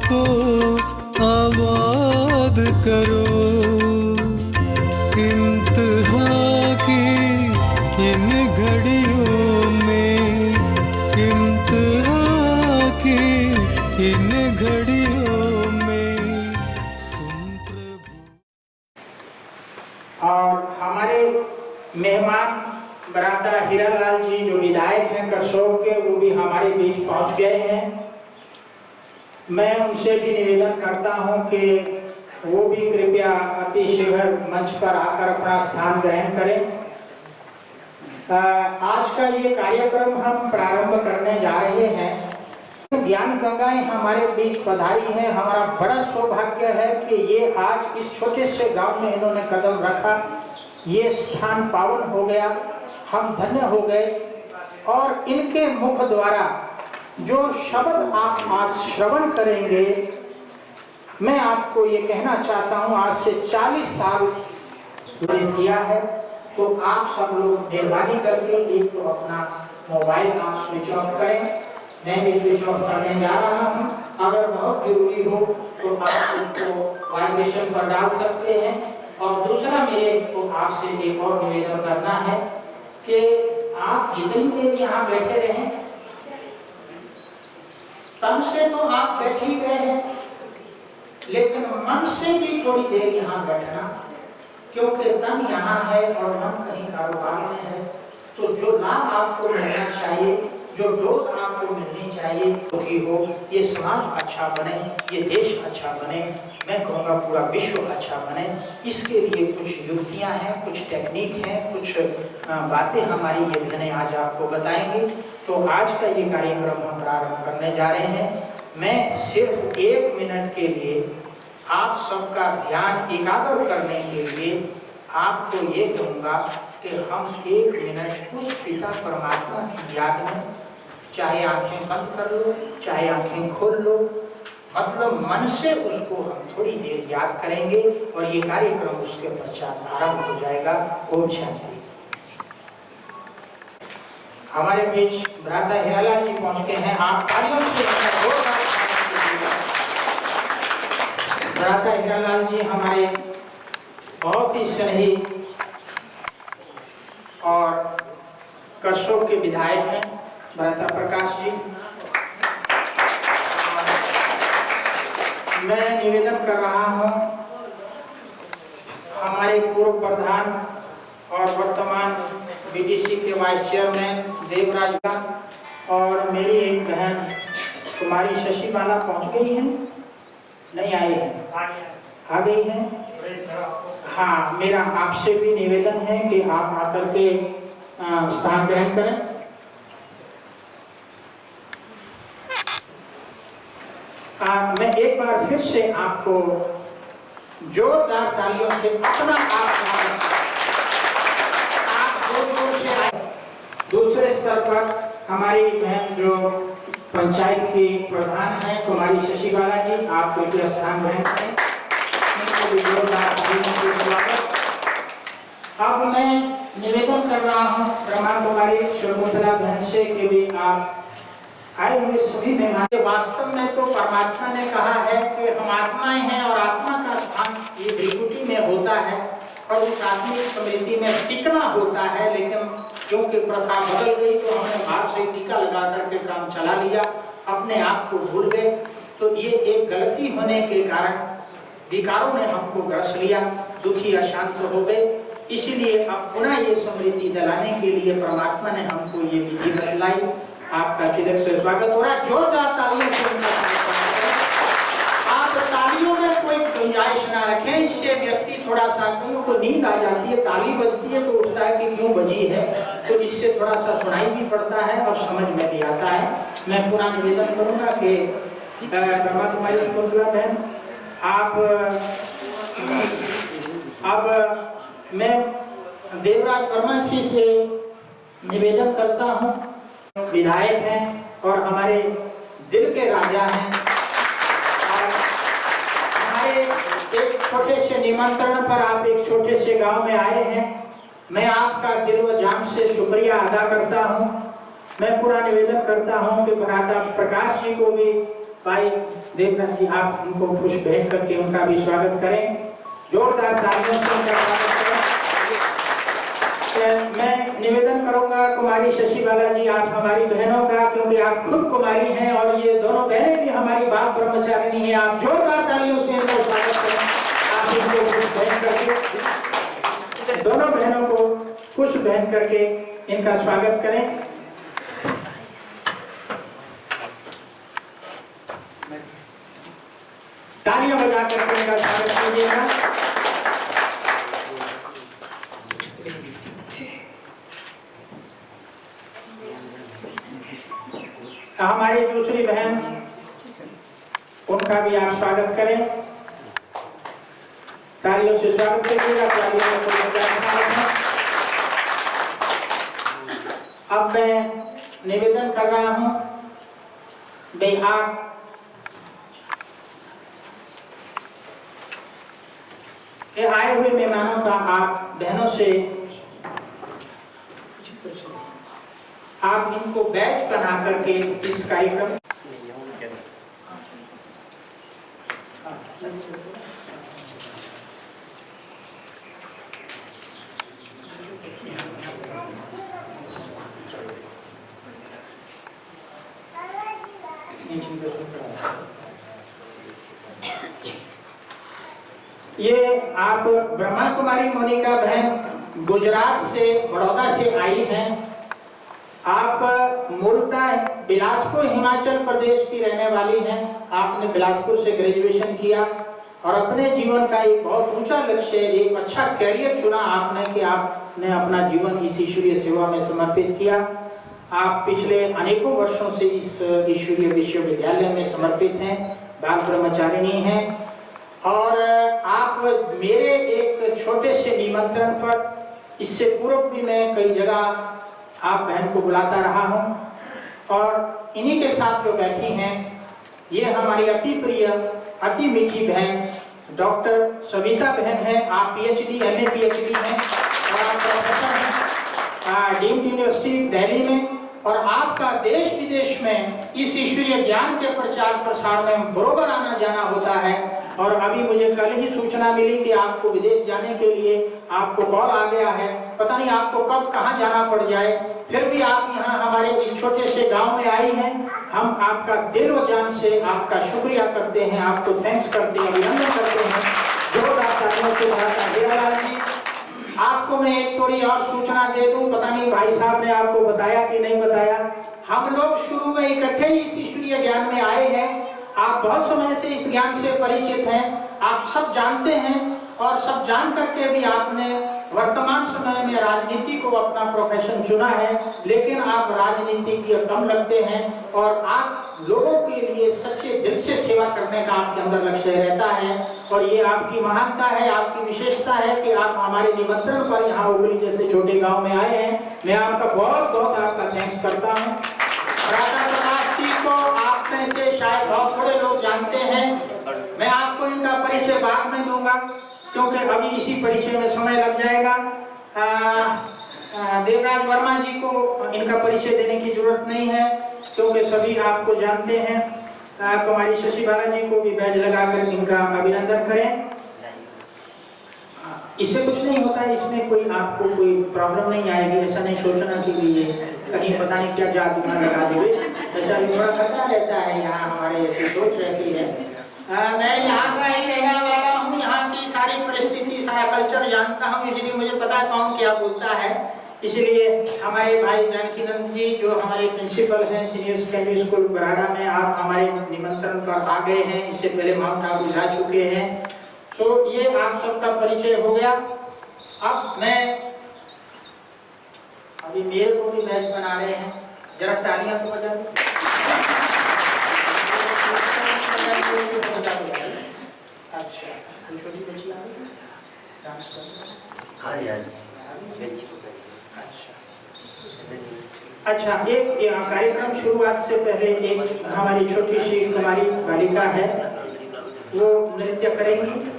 को आबाद करो। इंतहा की इन घड़ियों में, इंतहा की इन घड़ियों में तुम प्रभु। और हमारे मेहमान बराता हीरालाल जी जो विधायक हैं करसोग के, वो भी हमारे बीच पहुंच गए हैं। मैं उनसे भी निवेदन करता हूं कि वो भी कृपया अति शीघ्र मंच पर आकर अपना स्थान ग्रहण करें। आज का ये कार्यक्रम हम प्रारंभ करने जा रहे हैं। ज्ञान गंगाएं हमारे बीच पधारी हैं। हमारा बड़ा सौभाग्य है कि ये आज इस छोटे से गांव में इन्होंने कदम रखा, ये स्थान पावन हो गया, हम धन्य हो गए। और इनके मुख द्वारा जो शब्द आप आज श्रवण करेंगे, मैं आपको ये कहना चाहता हूँ, आज से 40 साल किया है। तो आप सब लोग मेहरबानी करके एक तो अपना मोबाइल आप स्विच ऑफ करें। मैं भी स्विच ऑफ करने जा रहा हूँ। अगर बहुत जरूरी हो तो आप उसको वाइब्रेशन पर डाल सकते हैं। और दूसरा मेरे को आपसे एक और निवेदन करना है कि आप जितनी देर यहाँ बैठे रहें, तन से तो आप बैठे ही गए हैं, लेकिन मन से भी थोड़ी देर यहाँ बैठना, क्योंकि तन यहाँ है और मन कहीं कारोबार में है। तो जो लाभ आपको मिलना चाहिए, जो डोज आपको मिलनी चाहिए, दुखी हो, ये समाज अच्छा बने, ये देश अच्छा बने, मैं कहूँगा पूरा विश्व अच्छा बने, इसके लिए कुछ युक्तियाँ हैं, कुछ टेक्निक हैं, कुछ बातें हमारी ये बहनें आज आपको बताएंगी। तो आज का ये कार्यक्रम हम प्रारंभ करने जा रहे हैं। मैं सिर्फ 1 मिनट के लिए आप सबका ध्यान एकाग्र करने के लिए आपको ये कहूँगा कि हम 1 मिनट उस पिता परमात्मा की याद में, चाहे आंखें बंद कर लो, चाहे आंखें खोल लो, मतलब मन से उसको हम थोड़ी देर याद करेंगे और ये कार्यक्रम उसके पश्चात आरंभ हो जाएगा। ओम शांति। हमारे बीच बराता हीरालाल जी पहुंच गए हैं। आप तालियों से बराता हीरालाल जी हमारे बहुत ही स्नेही और करसोग के विधायक हैं, बराता प्रकाश जी। मैं निवेदन कर रहा हूं हमारे पूर्व प्रधान और वर्तमान बीडीसी के वाइस चेयरमैन देवराज का, और मेरी एक बहन कुमारी शशि बाला पहुंच गई हैं, नहीं आई है, आ गई हैं। हाँ, मेरा आपसे भी निवेदन है कि आप आकर के स्थान ग्रहण करें। मैं एक बार फिर से आपको जोरदार तालियों से अपना आप जोर से आए। दूसरे स्तर पर हमारी बहन जो पंचायत की प्रधान है कुमारी शशि बाला जी, आप कृपया स्थान ग्रहण करें। इनको भी जोरदार तालियों से स्वागत। अब मैं निवेदन कर रहा हूँ ब्रह्मा कुमारी शकुंतला बहन से कि भी आप आए हुए सभी मेहमान। वास्तव में तो परमात्मा ने कहा है कि हम आत्माएं हैं और आत्मा का स्थान ये त्रिकुटी में होता है और उस आत्मिक स्मृति में टिकना होता है। लेकिन क्योंकि प्रथा बदल गई तो हमने बाहर से टीका लगा करके काम चला लिया, अपने आप को भूल गए। तो ये एक गलती होने के कारण विकारों ने हमको ग्रस लिया, दुखी अशांत हो गए। इसीलिए अब पुनः ये स्मृति दिलाने के लिए परमात्मा ने हमको ये विधि बतलाई। आपका तिलक से स्वागत हो रहा है। जोरदार तालियों से आप तालियों में कोई गुंजाइश ना रखें, इससे व्यक्ति थोड़ा सा क्यों को नींद आ जाती है, ताली बजती है तो उठता है कि क्यों बजी है, तो इससे थोड़ा सा सुनाई भी पड़ता है और समझ में भी आता है। मैं पूरा निवेदन करूंगा कि ब्रह्मा कुमारी शकुंतला बहन आप अब मैं देवराज परमसी से निवेदन करता हूँ, विधायक हैं और हमारे दिल के राजा हैं। और हमारे एक छोटे से निमंत्रण पर आप एक छोटे से गांव में आए हैं, मैं आपका दिल व जान से शुक्रिया अदा करता हूं। मैं पूरा निवेदन करता हूं कि बराता प्रकाश जी को भी भाई देवराज जी आप उनको पुष्प भेंट करके उनका भी स्वागत करें, जोरदार तालियों से उनका स्वागत करें। मैं निवेदन करूंगा कुमारी शशि बाला जी आप हमारी बहनों का, क्योंकि आप खुद कुमारी हैं और ये दोनों बहनें भी हमारी बाप ब्रह्मचारिणी हैं, आप जोरदार तालियों से इनका स्वागत करें। आप इनको पुष्प भेंट करके, दोनों बहनों को पुष्प भेंट करके इनका स्वागत करें। तालियां बजा करके इनका स्वागत कीजिएगा। हमारी दूसरी बहन उनका भी आप स्वागत करें, तालियों से स्वागत कीजिएगा। अब मैं निवेदन कर रहा हूं भाई आप आए हुए मेहमानों का आप बहनों से आप इनको बैच बना करके इस कार्यक्रम ये आप ब्रह्मा कुमारी मोनिका बहन गुजरात से, बड़ौदा से आई हैं। आप मूलतः बिलासपुर हिमाचल प्रदेश की रहने वाली हैं। आपने बिलासपुर से ग्रेजुएशन किया और अपने जीवन का एक बहुत ऊंचा लक्ष्य, एक अच्छा कैरियर चुना आपने कि आपने अपना जीवन इस ईश्वरीय सेवा में समर्पित किया। आप पिछले अनेकों वर्षों से इस ईश्वरीय विश्वविद्यालय में समर्पित हैं, बाल ब्रह्मचारिणी हैं और आप मेरे एक छोटे से निमंत्रण पर, इससे पूर्व भी मैं कई जगह आप बहन को बुलाता रहा हूं और इन्हीं के साथ जो बैठी हैं ये हमारी अति प्रिय, अति मीठी बहन डॉक्टर सविता बहन है। आप पीएचडी, एमए पीएचडी हैं और आप प्रोफेसर हैं डीम्ड यूनिवर्सिटी दिल्ली में और आपका देश विदेश में इस ईश्वरीय ज्ञान के प्रचार प्रसार में बरोबर आना जाना होता है। और अभी मुझे कल ही सूचना मिली कि आपको विदेश जाने के लिए आपको कॉल आ गया है, पता नहीं आपको कब कहां जाना पड़ जाए, फिर भी आप यहां हमारे इस छोटे से गांव में आई हैं। हम आपका दिल व जान से आपका शुक्रिया करते हैं, आपको थैंक्स करते हैं, अभिनंदन करते हैं। जोरदार तालियों से हीरालाल जी आपको मैं एक थोड़ी और सूचना दे दूं, पता नहीं भाई साहब ने आपको बताया कि नहीं बताया, हम लोग शुरू में इकट्ठे ही इस ईश्वरीय ज्ञान में आए हैं। आप बहुत समय से इस ज्ञान से परिचित हैं, आप सब जानते हैं और सब जान करके भी आपने वर्तमान समय में राजनीति को अपना प्रोफेशन चुना है, लेकिन आप राजनीति के कम लगते हैं और आप लोगों के लिए सच्चे दिल से सेवा करने का आपके अंदर लक्ष्य रहता है। और ये आपकी महानता है, आपकी विशेषता है कि आप हमारे निमंत्रण पर यहाँ उगली जैसे छोटे गांव में आए हैं। मैं आपका बहुत बहुत आपका थैंक्स करता हूँ। राधा प्रकाश जी को आप में से शायद बहुत थोड़े लोग जानते हैं, मैं आपको इनका परिचय बाद में दूंगा क्योंकि अभी इसी परिचय में समय लग जाएगा। देवराज वर्मा जी को इनका परिचय देने की जरूरत नहीं है क्योंकि सभी आपको जानते हैं। कुमारी शशि बाला जी को भी बैज लगाकर इनका अभिनंदन करें। इससे कुछ नहीं होता है, इसमें कोई आपको कोई प्रॉब्लम नहीं आएगी, ऐसा नहीं सोचना कि ये कहीं पता नहीं क्या जादू ना लगा देवे, ऐसा थोड़ा खतरा रहता है। यहाँ हमारे ऐसी सोच रहती है। मैं यहाँ का ही रहने वाला हूँ, यहाँ की सारी परिस्थिति, सारा कल्चर जानता हूँ, इसलिए मुझे पता है कौन क्या बोलता है। इसलिए हमारे भाई जानकीनंद जी जो हमारे प्रिंसिपल हैं सीनियर सेकेंडरी स्कूल बराड़ा में, आप हमारे निमंत्रण पर आ गए हैं, इससे पहले माउंट आबू जा चुके हैं। तो ये आप सबका परिचय हो गया। अब मैं अभी मेल को भी बैच बना रहे हैं, जरा तालियां तो बजा दो। अच्छा, छोटी बच्ची आ गई अच्छा, एक कार्यक्रम शुरुआत से पहले एक हमारी छोटी सी कुमारी बालिका है, वो नृत्य करेंगी।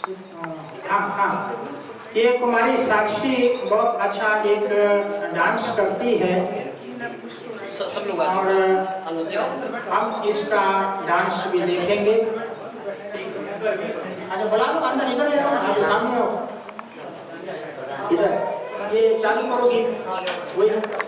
हाँ हाँ, ये कुमारी साक्षी बहुत अच्छा एक डांस करती है सब लोग और हम इसका डांस भी देखेंगे। अच्छा बुला लो अंदर, इधर ले आओ, आप सामने हो, इधर ये चालू करोगी वही।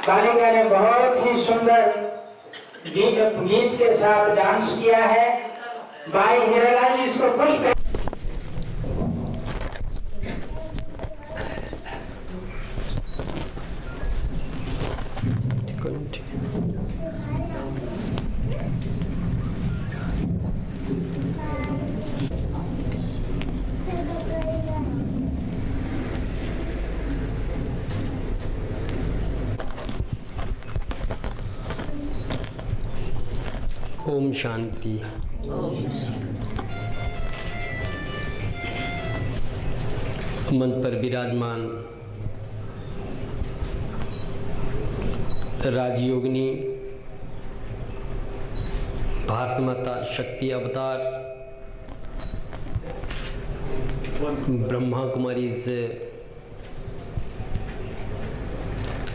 बालिका ने बहुत ही सुंदर गीत के साथ डांस किया है। भाई हिरालाल जी इसको पुष्प ओम शांति। मंच पर विराजमान राजयोगिनी भारत माता शक्ति अवतार ब्रह्मा कुमारी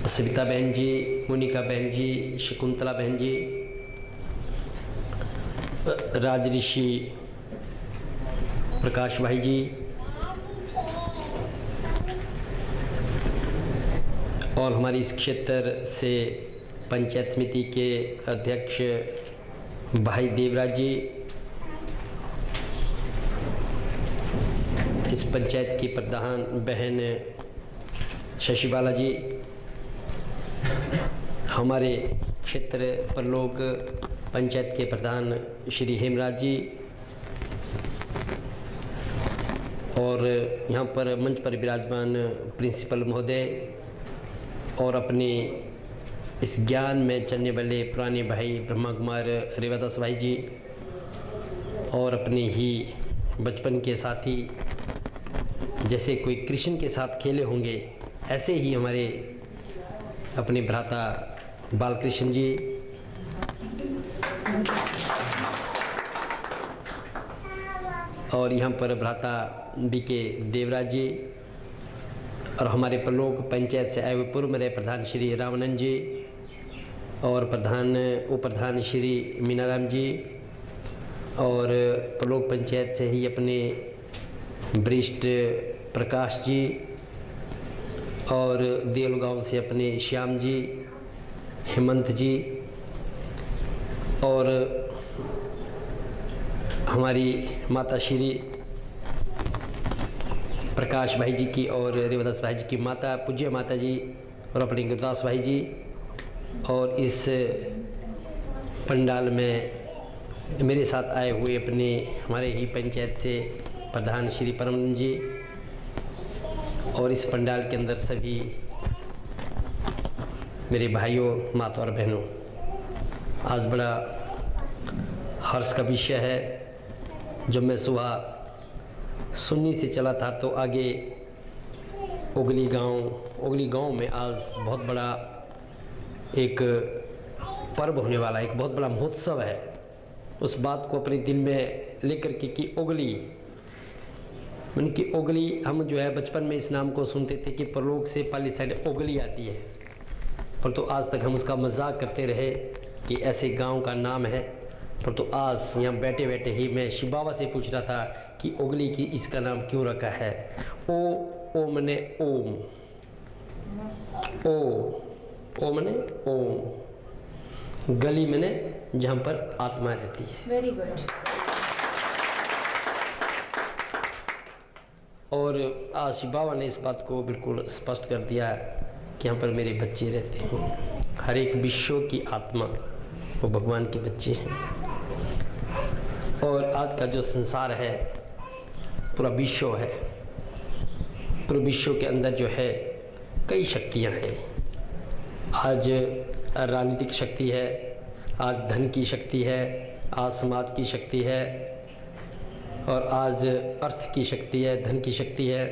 सविता बहन जी, मोनिका बहन जी, शकुंतला बहन जी, राज ऋषि प्रकाश भाई जी और हमारी इस क्षेत्र से पंचायत समिति के अध्यक्ष भाई देवराज जी, इस पंचायत की प्रधान बहन शशि बालाजी, हमारे क्षेत्र परलोक पंचायत के प्रधान श्री हेमराज जी, और यहाँ पर मंच पर विराजमान प्रिंसिपल महोदय, और अपने इस ज्ञान में चलने वाले पुराने भाई ब्रह्मा कुमार रेवादास भाई जी, और अपने ही बचपन के साथी, जैसे कोई कृष्ण के साथ खेले होंगे ऐसे ही हमारे अपने भ्राता बालकृष्ण जी, और यहाँ पर भ्राता बीके देवराज जी, और हमारे परलोक पंचायत से आए हुए पूर्व में रहे प्रधान श्री रामानंद जी, और उप प्रधान श्री मीनाराम जी, और परलोक पंचायत से ही अपने वरिष्ठ प्रकाश जी, और देवल गांव से अपने श्याम जी, हेमंत जी, और हमारी माता श्री प्रकाश भाई जी की और रेवादास भाई जी की माता, पूज्य माता जी, और अपने गुरदास भाई जी, और इस पंडाल में मेरे साथ आए हुए अपने हमारे ही पंचायत से प्रधान श्री परमानंद जी, और इस पंडाल के अंदर सभी मेरे भाइयों, माता और बहनों, आज बड़ा हर्ष का विषय है। जब मैं सुबह सुन्नी से चला था तो आगे ओगली गांव में आज बहुत बड़ा एक पर्व होने वाला है, एक बहुत बड़ा महोत्सव है। उस बात को अपने दिल में लेकर के कि ओगली, मन की ओगली, हम जो है बचपन में इस नाम को सुनते थे कि परलोक से पाली साइड ओगली आती है, पर तो आज तक हम उसका मजाक करते रहे कि ऐसे गांव का नाम है। पर तो आज यहाँ बैठे बैठे ही मैं शिव बाबा से पूछ रहा था कि ओगली की इसका नाम क्यों रखा है। ओ मने ओम, ओ मने ओम, गली मने जहाँ पर आत्मा रहती है। Very good. और आज शिव बाबा ने इस बात को बिल्कुल स्पष्ट कर दिया कि यहाँ पर मेरे बच्चे रहते हैं। हर एक विश्व की आत्मा वो भगवान के बच्चे हैं। और आज का जो संसार है, पूरा विश्व है, पूरे विश्व के अंदर जो है कई शक्तियाँ हैं। आज राजनीतिक शक्ति है, आज धन की शक्ति है, आज समाज की शक्ति है, और आज अर्थ की शक्ति है, धन की शक्ति है,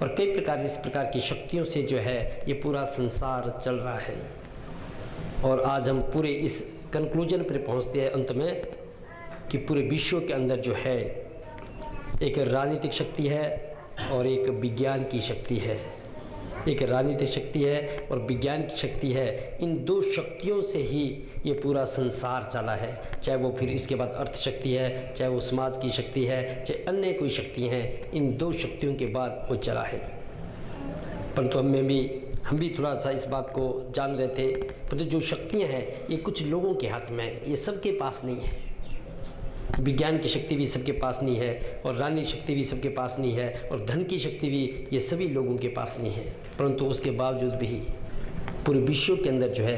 और कई प्रकार इस प्रकार की शक्तियों से जो है ये पूरा संसार चल रहा है। और आज हम पूरे इस कंक्लूजन पर पहुंचते हैं अंत में कि पूरे विश्व के अंदर जो है एक राजनीतिक शक्ति है और एक विज्ञान की शक्ति है। एक राजनीतिक शक्ति है और विज्ञान की शक्ति है। इन दो शक्तियों से ही ये पूरा संसार चला है, चाहे वो फिर इसके बाद अर्थ शक्ति है, चाहे वो समाज की शक्ति है, चाहे अन्य कोई शक्ति हैं। इन दो शक्तियों के बाद वो चला है। परंतु हम भी थोड़ा सा इस बात को जान रहे थे, परंतु जो शक्तियाँ हैं ये कुछ लोगों के हाथ में है, ये सबके पास नहीं है। विज्ञान की शक्ति भी सबके पास नहीं है, और राजनीतिक शक्ति भी सबके पास नहीं है, और धन की शक्ति भी ये सभी लोगों के पास नहीं है। परंतु उसके बावजूद भी पूरे विश्व के अंदर जो है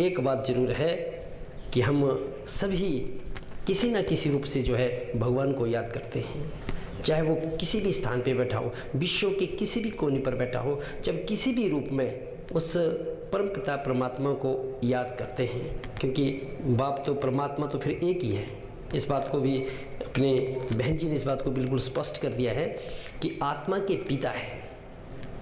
एक बात जरूर है कि हम सभी किसी न किसी रूप से जो है भगवान को याद करते हैं। चाहे वो किसी भी स्थान पे बैठा हो, विश्व के किसी भी कोने पर बैठा हो, जब किसी भी रूप में उस परमपिता परमात्मा को याद करते हैं, क्योंकि बाप तो परमात्मा तो फिर एक ही है। इस बात को भी अपने बहन जी ने इस बात को बिल्कुल स्पष्ट कर दिया है कि आत्मा के पिता है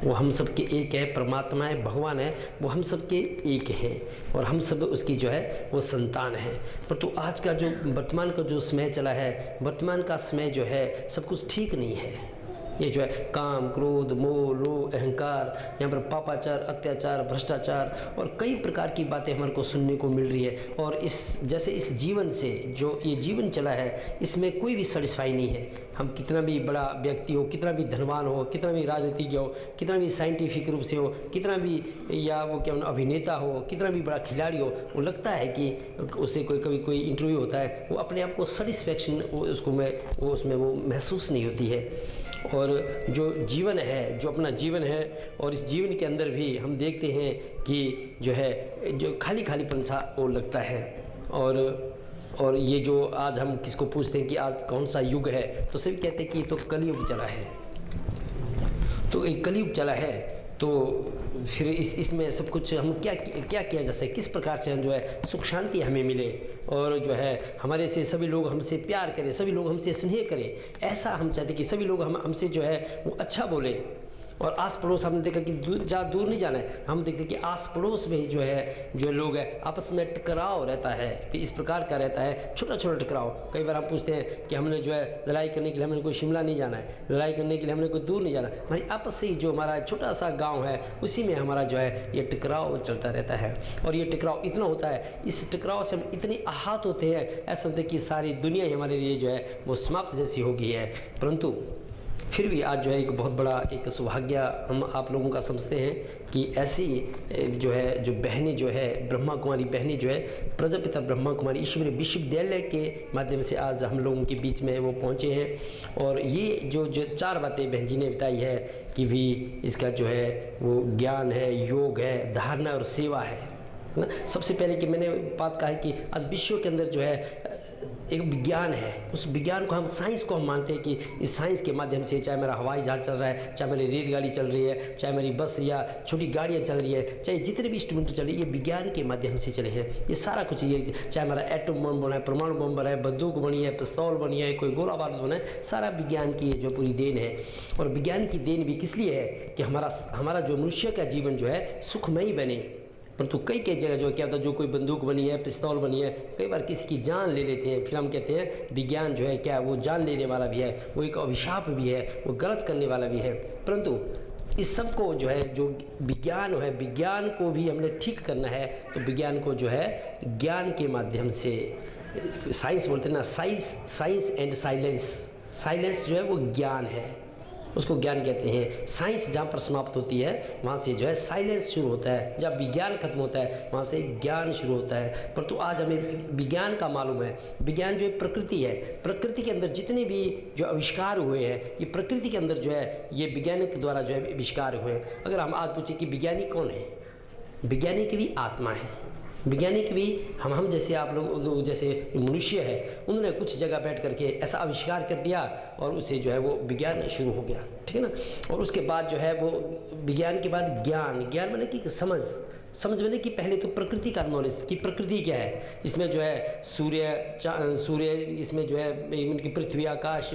वो हम सबके एक है, परमात्मा है, भगवान है, वो हम सबके एक हैं, और हम सब उसकी जो है वो संतान है। पर तो आज का जो वर्तमान का जो समय चला है, वर्तमान का समय जो है सब कुछ ठीक नहीं है। ये जो है काम, क्रोध, मोह, लोभ, अहंकार, यहाँ पर पापाचार, अत्याचार, भ्रष्टाचार और कई प्रकार की बातें हमारे को सुनने को मिल रही है। और इस जीवन से जो ये जीवन चला है इसमें कोई भी सेटिस्फाई नहीं है। हम कितना भी बड़ा व्यक्ति हो, कितना भी धनवान हो, कितना भी राजनीतिज्ञ हो, कितना भी साइंटिफिक रूप से हो, कितना भी या वो क्या अभिनेता हो, कितना भी बड़ा खिलाड़ी हो, वो लगता है कि उससे कभी कोई इंटरव्यू होता है वो अपने आप को सेटिस्फैक्शन उसमें वो महसूस नहीं होती है। और जो जीवन है, जो अपना जीवन है, और इस जीवन के अंदर भी हम देखते हैं कि जो है जो खाली खालीपन सा वो लगता है। और ये जो आज हम किसको पूछते हैं कि आज कौन सा युग है, तो सभी कहते हैं कि तो कलयुग चला है। तो एक कलयुग चला है, तो फिर इसमें सब कुछ हम क्या किया जा सके, किस प्रकार से हम जो है सुख शांति हमें मिले, और जो है हमारे से सभी लोग हमसे प्यार करें, सभी लोग हमसे स्नेह करें। ऐसा हम चाहते कि सभी लोग हमसे जो है वो अच्छा बोले। और आस पड़ोस हमने देखा कि दूर नहीं जाना है, हम देखते कि आस पड़ोस में ही जो है जो लोग हैं आपस में टकराव रहता है, इस प्रकार का रहता है, छोटा छोटा टकराव। कई बार हम पूछते हैं कि हमने जो है लड़ाई करने के लिए हमने कोई शिमला नहीं जाना है, लड़ाई करने के लिए हमने कोई दूर नहीं जाना, हमारी आपस से ही जो हमारा छोटा सा गाँव है उसी में हमारा जो है ये टकराव चलता रहता है। और ये टकराव इतना होता है, इस टकराव से हम इतने आहत होते हैं, ऐसा होता है कि सारी दुनिया ही हमारे लिए जो है वो समाप्त जैसी हो गई है। परंतु फिर भी आज जो है एक बहुत बड़ा एक सौभाग्य हम आप लोगों का समझते हैं कि ऐसी जो है जो बहनें जो है ब्रह्मा कुमारी बहनें जो है प्रजापिता ब्रह्मा कुमारी ईश्वरीय विश्वविद्यालय के माध्यम से आज हम लोगों के बीच में वो पहुँचे हैं। और ये जो 4 बातें बहन जी ने बताई है कि भी इसका जो है वो ज्ञान है, योग है, धारणा और सेवा है ना। सबसे पहले कि मैंने बात कहा है कि आज विश्व के अंदर जो है एक विज्ञान है, उस विज्ञान को हम साइंस को हम मानते हैं कि इस साइंस के माध्यम से चाहे मेरा हवाई जहाज चल रहा है, चाहे मेरी रेलगाड़ी चल रही है, चाहे मेरी बस या छोटी गाड़ियाँ चल रही है, चाहे जितने भी इंस्ट्रूमेंट चल रही है, ये विज्ञान के माध्यम से चले हैं। ये सारा कुछ ये चाहे हमारा एटम बम बना है, परमाणु बम बना है, बंदूक बनी है, पिस्तौल बनी है, कोई गोला बारूद बना है, सारा विज्ञान की जो पूरी देन है। और विज्ञान की देन भी किस लिए है कि हमारा जो मनुष्य का जीवन जो है सुखमयी बने। परंतु कई जगह जो क्या होता है, जो कोई बंदूक बनी है, पिस्तौल बनी है, कई बार किसी की जान ले लेते हैं। फिर हम कहते हैं विज्ञान जो है क्या वो जान लेने वाला भी है, वो एक अभिशाप भी है, वो गलत करने वाला भी है। परंतु इस सब को जो है जो विज्ञान है, विज्ञान को भी हमने ठीक करना है, तो विज्ञान को जो है ज्ञान के माध्यम से, साइंस बोलते हैं ना, साइंस एंड साइलेंस जो है वो ज्ञान है, उसको ज्ञान कहते हैं। साइंस जहाँ पर समाप्त होती है वहाँ से जो है साइलेंस शुरू होता है, जब विज्ञान खत्म होता है वहाँ से ज्ञान शुरू होता है। परंतु आज हमें विज्ञान का मालूम है, विज्ञान जो है प्रकृति है, प्रकृति के अंदर जितने भी जो आविष्कार हुए हैं ये प्रकृति के अंदर जो है ये वैज्ञानिक के द्वारा जो है आविष्कार हुए हैं। अगर हम आज पूछे कि वैज्ञानिक कौन है, वैज्ञानिक भी आत्मा है। वैज्ञानिक भी हम जैसे आप लोग जैसे मनुष्य है, उन्होंने कुछ जगह बैठ करके ऐसा आविष्कार कर दिया और उससे जो है वो विज्ञान शुरू हो गया, ठीक है ना। और उसके बाद जो है वो विज्ञान के बाद ज्ञान माने कि समझ मैंने कि पहले तो प्रकृति का नॉलेज कि प्रकृति क्या है, इसमें जो है सूर्य इसमें जो है इनकी पृथ्वी आकाश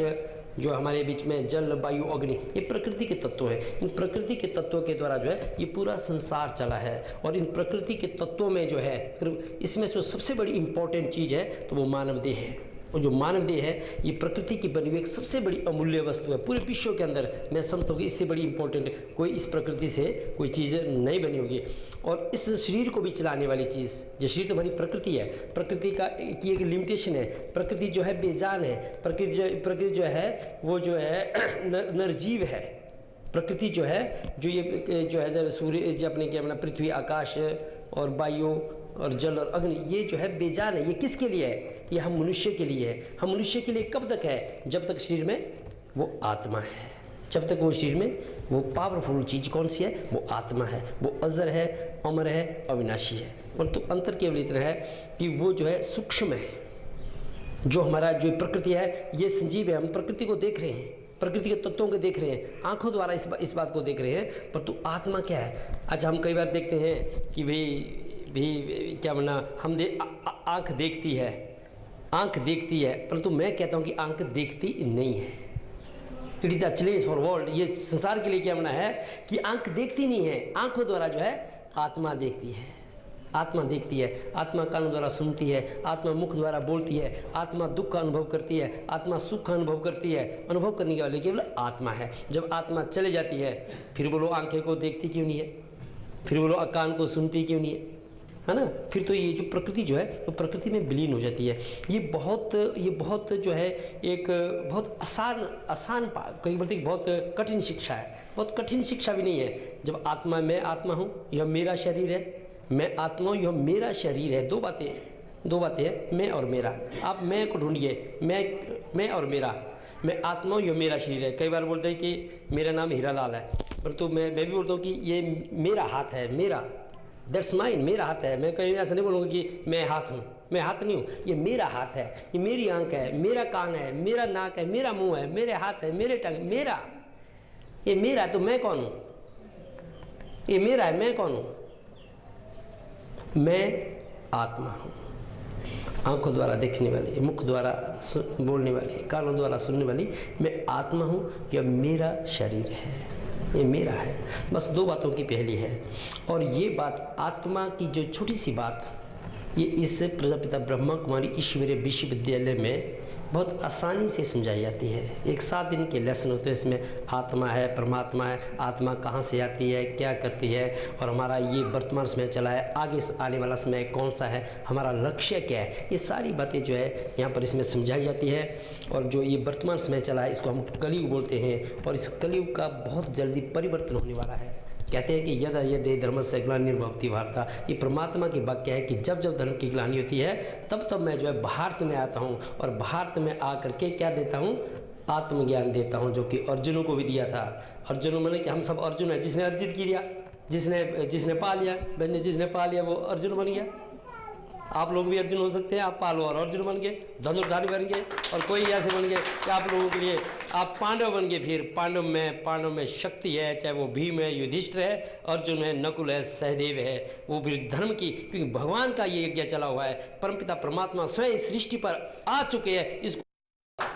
जो हमारे बीच में जल वायु अग्नि, ये प्रकृति के तत्व हैं। इन प्रकृति के तत्वों के द्वारा जो है ये पूरा संसार चला है। और इन प्रकृति के तत्वों में जो है इसमें जो सबसे बड़ी इंपॉर्टेंट चीज़ है तो वो मानव देह है। और जो मानव देह है ये प्रकृति की बनी हुई एक सबसे बड़ी अमूल्य वस्तु है पूरे विश्व के अंदर। मैं समझता हूँ कि इससे बड़ी इंपॉर्टेंट कोई इस प्रकृति से कोई चीज़ नहीं बनी होगी। और इस शरीर को भी चलाने वाली चीज़, जो शरीर तो हमारी प्रकृति है, प्रकृति का की एक लिमिटेशन है। प्रकृति जो है बेजान है, प्रकृति जो है वो जो है निर्जीव है। प्रकृति जो है जो ये जो है जब सूर्य जो अपने क्या अपना पृथ्वी आकाश और वायु और जल और अग्नि, ये जो है बेजान है। ये किसके लिए है? ये हम मनुष्य के लिए है। हम मनुष्य के लिए कब तक है? जब तक शरीर में वो आत्मा है, जब तक वो शरीर में वो पावरफुल चीज़ कौन सी है? वो आत्मा है। वो अजर है, अमर है, अविनाशी है। परंतु अंतर केवल इतना है कि वो जो है सूक्ष्म है। जो हमारा जो प्रकृति है ये संजीव है। हम प्रकृति को देख रहे हैं, प्रकृति के तत्वों को देख रहे हैं, आंखों द्वारा इस बात को देख रहे हैं। परंतु आत्मा क्या है? अच्छा, हम कई बार देखते हैं कि भी क्या बोलना, आँख देखती है, आँख देखती है, परंतु मैं कहता हूँ कि आँख देखती नहीं है। It is the challenge for world. ये संसार के लिए क्या होना है कि आँख देखती नहीं है, आँखों द्वारा जो है आत्मा देखती है। आत्मा देखती है, आत्मा कानों द्वारा सुनती है, आत्मा मुख द्वारा बोलती है, आत्मा दुख का अनुभव करती है, आत्मा सुख का अनुभव करती है। अनुभव करने के वाले केवल आत्मा है। जब आत्मा चले जाती है फिर बोलो आंखें को देखती क्यों नहीं है, फिर बोलो कान को सुनती क्यों नहीं है ना? फिर तो ये जो प्रकृति जो है वो प्रकृति में विलीन हो जाती है। ये बहुत जो है एक बहुत आसान कई बोलते बहुत कठिन शिक्षा है। बहुत कठिन शिक्षा भी नहीं है। जब आत्मा, मैं आत्मा हूँ, यह मेरा शरीर है, मैं आत्मा हूँ, यह मेरा शरीर है। दो बातें हैं, मैं और मेरा। आप मैं को ढूंढिए, मैं और मेरा। मैं आत्मा हूँ, ये मेरा शरीर है। कई बार बोलते हैं कि मेरा नाम हीरालाल है, परंतु मैं भी बोलता हूँ कि ये मेरा हाथ है, मेरा, दैट्स माइन, मेरा हाथ है। मैं कहीं ऐसा नहीं बोलूँगा कि मैं हाथ हूँ, मैं हाथ नहीं हूँ, ये मेरा हाथ है, ये मेरी आंख है, मेरा कान है, मेरा नाक है, मेरा मुंह है, मेरे हाथ है, मेरे टंग, मेरा, ये मेरा। तो मैं कौन हूँ? ये मेरा है, मैं कौन हूँ? मैं आत्मा हूँ। आंखों द्वारा देखने वाली, मुख द्वारा बोलने वाली, कानों द्वारा सुनने वाली मैं आत्मा हूँ। यह मेरा शरीर है, ये मेरा है। बस दो बातों की पहली है, और ये बात आत्मा की जो छोटी सी बात, ये इस प्रजापिता ब्रह्मा कुमारी ईश्वरीय विश्वविद्यालय में बहुत आसानी से समझाई जाती है। एक 7 दिन के लेसन होते हैं, इसमें आत्मा है, परमात्मा है, आत्मा कहाँ से आती है, क्या करती है, और हमारा ये वर्तमान समय चला है, आगे आने वाला समय कौन सा है, हमारा लक्ष्य क्या है, ये सारी बातें जो है यहाँ पर इसमें समझाई जाती है। और जो ये वर्तमान समय चला है इसको हम कलयुग बोलते हैं, और इस कलयुग का बहुत जल्दी परिवर्तन होने वाला है। कहते हैं कि यदा यदि धर्मस्य ग्लानिर्भवति भारत, ये परमात्मा की वाक्य है कि जब जब धर्म की ग्लानि होती है तब तब मैं जो है भारत में आता हूँ, और भारत में आकर के क्या देता हूँ? आत्मज्ञान देता हूँ, जो कि अर्जुनों को भी दिया था। अर्जुन मैंने कि हम सब अर्जुन है, जिसने अर्जित किया, जिसने पा लिया, जिसने पा लिया वो अर्जुन बन गया। आप लोग भी अर्जुन हो सकते हैं, आप पालो और अर्जुन बन गए, धनुर्धारी बन गए, और कोई ऐसे बन गए कि आप लोगों के लिए आप पांडव बन गए। फिर पांडव में शक्ति है, चाहे वो भीम है, युधिष्ठिर है, अर्जुन है, नकुल है, सहदेव है, वो फिर धर्म की, क्योंकि भगवान का ये यज्ञ चला हुआ है। परमपिता परमात्मा स्वयं सृष्टि पर आ चुके हैं। इसको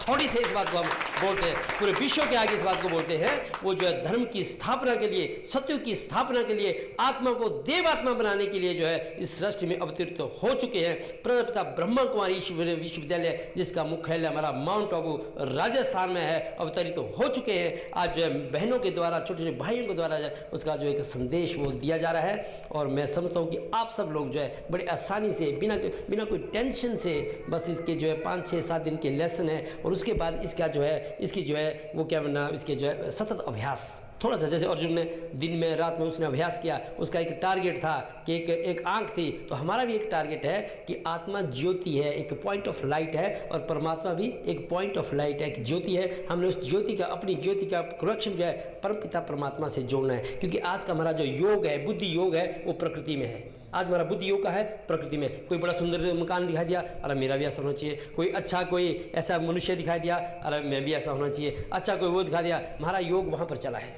थोड़ी से इस बात को हम बोलते हैं, पूरे विश्व के आगे इस बात को बोलते हैं, वो जो है धर्म की स्थापना के लिए, सत्य की स्थापना के लिए, आत्मा को देवात्मा बनाने के लिए जो है इस सृष्टि में अवतरित हो चुके हैं। प्रजापिता ब्रह्मा कुमारी ईश्वरीय विश्वविद्यालय, जिसका मुख्यालय हमारा माउंट आबू राजस्थान में है, अवतरित हो चुके हैं। आज जो है बहनों के द्वारा, छोटे छोटे भाइयों के द्वारा उसका जो एक संदेश वो दिया जा रहा है। और मैं समझता हूँ कि आप सब लोग जो है बड़े आसानी से, बिना कोई टेंशन से, बस इसके जो है 5, 6, 7 दिन के लेसन है, और उसके बाद इसका जो है, इसकी जो है वो क्या बनना, इसके जो है सतत अभ्यास, थोड़ा सा, जैसे अर्जुन ने दिन में रात में उसने अभ्यास किया, उसका एक टारगेट था कि एक आंख थी, तो हमारा भी एक टारगेट है कि आत्मा ज्योति है, एक पॉइंट ऑफ लाइट है, और परमात्मा भी एक पॉइंट ऑफ लाइट है, एक ज्योति है। हमने उस ज्योति का, अपनी ज्योति का कनेक्शन जो है परमपिता परमात्मा से जोड़ना है, क्योंकि आज का हमारा जो योग है, बुद्धि योग है, वो प्रकृति में है। आज हमारा बुद्धि योग का है प्रकृति में। कोई बड़ा सुंदर मकान दिखाई दिया, अरे मेरा भी ऐसा होना चाहिए। कोई अच्छा, कोई ऐसा मनुष्य दिखाई दिया, अरे मैं भी ऐसा होना चाहिए। अच्छा कोई वो दिखा दिया, हमारा योग वहाँ पर चला है,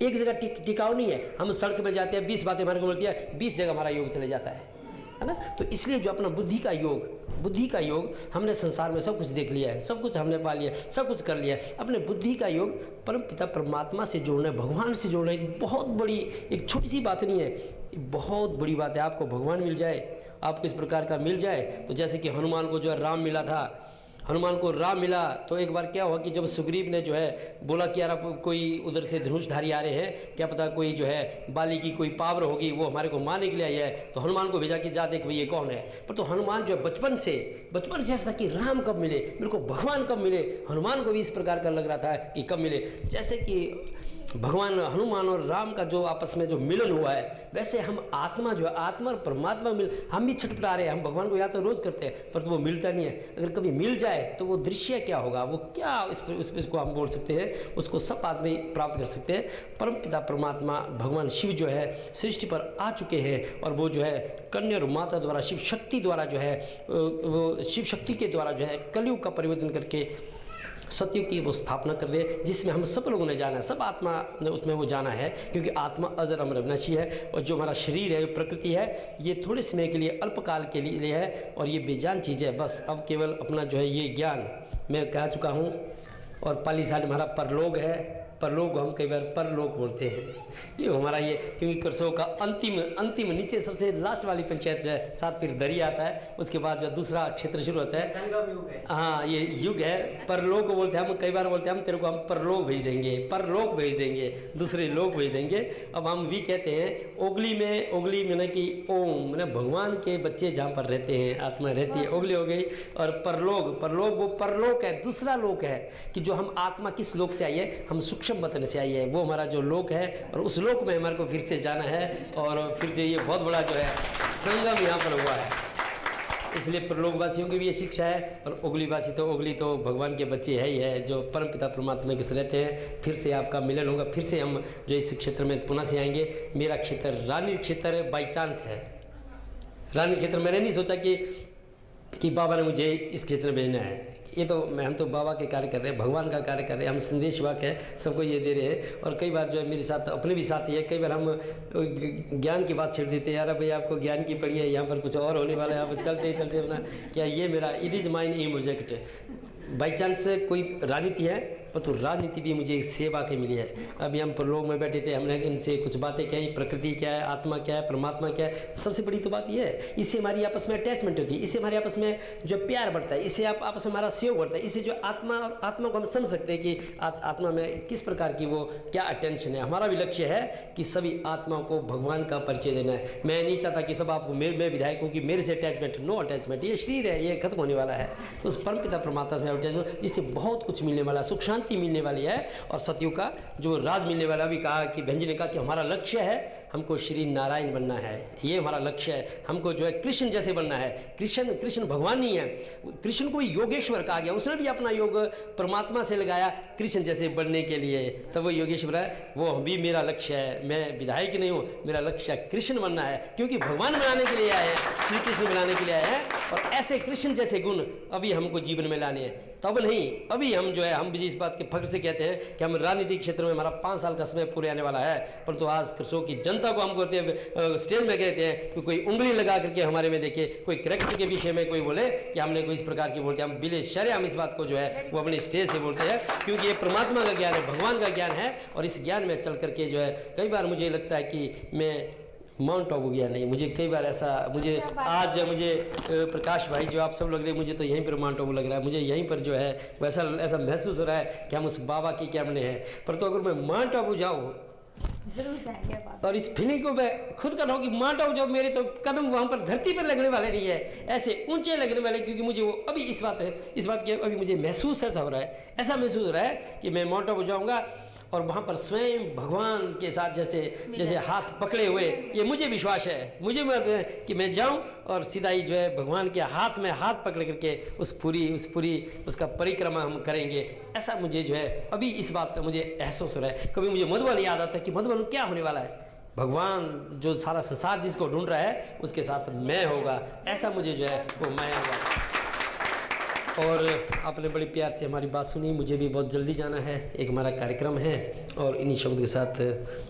एक जगह टिकाऊ नहीं है। हम सड़क में जाते हैं, 20 बातें हमारे को मिलती है, 20 जगह हमारा योग चले जाता है ना। तो इसलिए जो अपना बुद्धि का योग हमने संसार में सब कुछ देख लिया है, सब कुछ हमने पा लिया, सब कुछ कर लिया है। अपने बुद्धि का योग परमपिता परमात्मा से जोड़ना है, भगवान से जोड़ना है। एक बहुत बड़ी, एक छोटी सी बात नहीं है, बहुत बड़ी बात है। आपको भगवान मिल जाए, आपको इस प्रकार का मिल जाए, तो जैसे कि हनुमान को जो है राम मिला था, हनुमान को राम मिला, तो एक बार क्या हुआ कि जब सुग्रीव ने जो है बोला कि यार अब कोई उधर से धनुषधारी आ रहे हैं, क्या पता कोई जो है बाली की कोई पावर होगी, वो हमारे को मारने के लिए आई है, तो हनुमान को भेजा कि जा देख भाई ये कौन है। पर तो हनुमान जो है बचपन से ऐसा था कि राम कब मिले, मेरे को भगवान कब मिले। हनुमान को भी इस प्रकार का लग रहा था कि कब मिले, जैसे कि भगवान हनुमान और राम का जो आपस में जो मिलन हुआ है, वैसे हम आत्मा जो है, आत्मा और परमात्मा मिल, हम भी छटपटा रहे हैं। हम भगवान को याद तो रोज करते हैं, पर तो वो मिलता नहीं है। अगर कभी मिल जाए तो वो दृश्य क्या होगा, वो क्या इसको हम बोल सकते हैं, उसको सब आदमी प्राप्त कर सकते हैं। परमपिता परमात्मा भगवान शिव जो है सृष्टि पर आ चुके हैं, और वो जो है कन्या और माता द्वारा, शिव शक्ति द्वारा जो है, वो शिव शक्ति के द्वारा जो है कलयुग का परिवर्तन करके सत्य की वो स्थापना कर रहे हैं, जिसमें हम सब लोगों ने जाना है, सब आत्मा ने उसमें वो जाना है, क्योंकि आत्मा अजर अमर अविनाशी है। और जो हमारा शरीर है, प्रकृति है, ये थोड़े समय के लिए, अल्पकाल के लिए है, और ये बेजान चीज़ है। बस अब केवल अपना जो है ये ज्ञान मैं कह चुका हूँ। और पाली साल हमारा परलोक है, परलोक हम कई बार परलोक बोलते हैं, ये हमारा ये, क्योंकि करसों का अंतिम नीचे सबसे लास्ट वाली पंचायत जो है, साथ फिर दरी आता है, उसके बाद जो दूसरा क्षेत्र शुरू होता है, संगम युग है। हाँ, ये युग है, परलोक बोलते हैं हम। कई बार बोलते हैं हम तेरे को हम परलोक भेज देंगे, परलोक भेज देंगे, दूसरे लोक भेज देंगे। अब हम भी कहते हैं ओगली मैंने कि ओम मैंने भगवान के बच्चे जहाँ पर रहते हैं, आत्मा रहती है, ओगली हो गई। और परलोक वो परलोक है, दूसरा लोक है, कि जो हम आत्मा किस लोक से आई है, हम सूक्ष्म वतन से आई है, वो हमारा जो लोक है, और उस लोक में हमारे को फिर से जाना है। और फिर से ये बहुत बड़ा जो है संगम यहाँ पर हुआ है। इसलिए प्रलोकवासियों की भी ये शिक्षा है, और ओगली तो भगवान के बच्चे है ही है, जो परम पिता परमात्मा के साथ रहते हैं। फिर से आपका मिलन होगा, फिर से हम जो इस क्षेत्र में पुनः से आएंगे। मेरा क्षेत्र रानी क्षेत्र बाई चांस है। रानी क्षेत्र मैंने नहीं सोचा कि बाबा ने मुझे इस क्षेत्र में भेजना है। ये तो हम तो बाबा के कार्य कर रहे हैं, भगवान का कार्य कर रहे हैं, हम संदेश वाक है, सबको ये दे रहे हैं। और कई बार जो है मेरे साथ अपने भी साथी है, कई बार हम ज्ञान की बात छेड़ देते हैं, यार भाई आपको ज्ञान की पड़ी है, यहाँ पर कुछ और होने वाला है, यहाँ पर चलते अपना क्या ये मेरा इट इज़ माइन एम प्रोजेक्ट। बाई चांस कोई राजनीति है, परंतु राजनीति भी मुझे सेवा के मिली है। अभी हम प्रलोक में बैठे थे, हमने इनसे कुछ बातें कही, प्रकृति क्या है, आत्मा क्या है, परमात्मा क्या है। सबसे बड़ी तो बात यह है, इससे हमारी आपस में अटैचमेंट होती है, इससे हमारे आपस में जो प्यार बढ़ता है, इससे आपस में हमारा सहयोग बढ़ता है, इससे जो आत्मा और आत्मा को हम समझ सकते हैं कि आत्मा में किस प्रकार की वो क्या अटेंशन है। हमारा भी लक्ष्य है कि सभी आत्माओं को भगवान का परिचय देना है। मैं नहीं चाहता कि सब आपको मैं विधायक हूँ कि मेरे से अटैचमेंट, नो अटैचमेंट, ये शरीर है, ये खत्म होने वाला है। तो उस परम पिता परमात्मा से अटैचमेंट, जिससे बहुत कुछ मिलने वाला है, सुख शांति मिलने वाली है, और सतयुग का जो राज मिलने वाला। भी कहा कि भंजी ने कहा कि हमारा लक्ष्य है, हमको श्री नारायण बनना है, ये हमारा लक्ष्य है। हमको जो है कृष्ण जैसे बनना है। कृष्ण भगवान नहीं है, कृष्ण को योगेश्वर कहा गया, उसने भी अपना योग परमात्मा से लगाया कृष्ण जैसे बनने के लिए, तब वो योगेश्वर है। वो भी मेरा लक्ष्य है, मैं विधायक नहीं हूँ, मेरा लक्ष्य है कृष्ण बनना है, क्योंकि भगवान बनाने के लिए आए हैं, श्री कृष्ण बनाने के लिए आए हैं। और ऐसे कृष्ण जैसे गुण अभी हमको जीवन में लाने हैं, तब नहीं, अभी हम जो है, हम भी इस बात के फख्र से कहते हैं कि हम राजनीतिक क्षेत्र में हमारा 5 साल का समय पूरे आने वाला है। परंतु आज कृषकों की जनता को हम कहते हैं, स्टेज में कहते हैं कि कोई उंगली लगा करके हमारे में देखे, कोई करेक्टर के विषय में कोई बोले कि हमने कोई इस प्रकार की बोलते हैं, हम बिले शर्य हम इस बात को जो है वो अपने स्टेज से बोलते हैं, क्योंकि ये परमात्मा का ज्ञान है, भगवान का ज्ञान है। और इस ज्ञान में चल करके जो है, कई बार मुझे लगता है कि मैं माउंट आबू गया नहीं, मुझे कई बार ऐसा, मुझे आज मुझे प्रकाश भाई जो आप सब लोग देख, मुझे तो यहीं पर माउंट आबू लग रहा है, मुझे यहीं पर जो है वैसा ऐसा महसूस हो रहा है कि हम उस बाबा की क्या बने हैं। पर तो अगर मैं माउंट आबू जाऊँ जरूर जाएंगे, और इस फीलिंग को मैं खुद कर रहा हूँ कि माउंट आबू जब मेरे तो कदम वहाँ पर धरती पर लगने वाले नहीं है, ऐसे ऊंचे लगने वाले, क्योंकि मुझे वो अभी इस बात की अभी मुझे महसूस ऐसा हो रहा है, ऐसा महसूस हो रहा है कि मैं माउंट आबू जाऊँगा और वहाँ पर स्वयं भगवान के साथ जैसे हाथ पकड़े हुए, ये मुझे विश्वास है, मुझे मत है कि मैं जाऊँ और सीधा ही जो है भगवान के हाथ में हाथ पकड़ करके उसका परिक्रमा हम करेंगे। ऐसा मुझे जो है अभी इस बात का मुझे एहसास हो रहा है। कभी मुझे मधुबन याद आता है कि मधुबन क्या होने वाला है, भगवान जो सारा संसार जिसको ढूंढ रहा है उसके साथ मैं होगा, ऐसा मुझे जो है वो मैं होगा। और आपने बड़ी प्यार से हमारी बात सुनी, मुझे भी बहुत जल्दी जाना है, एक हमारा कार्यक्रम है। और इन्हीं शब्द के साथ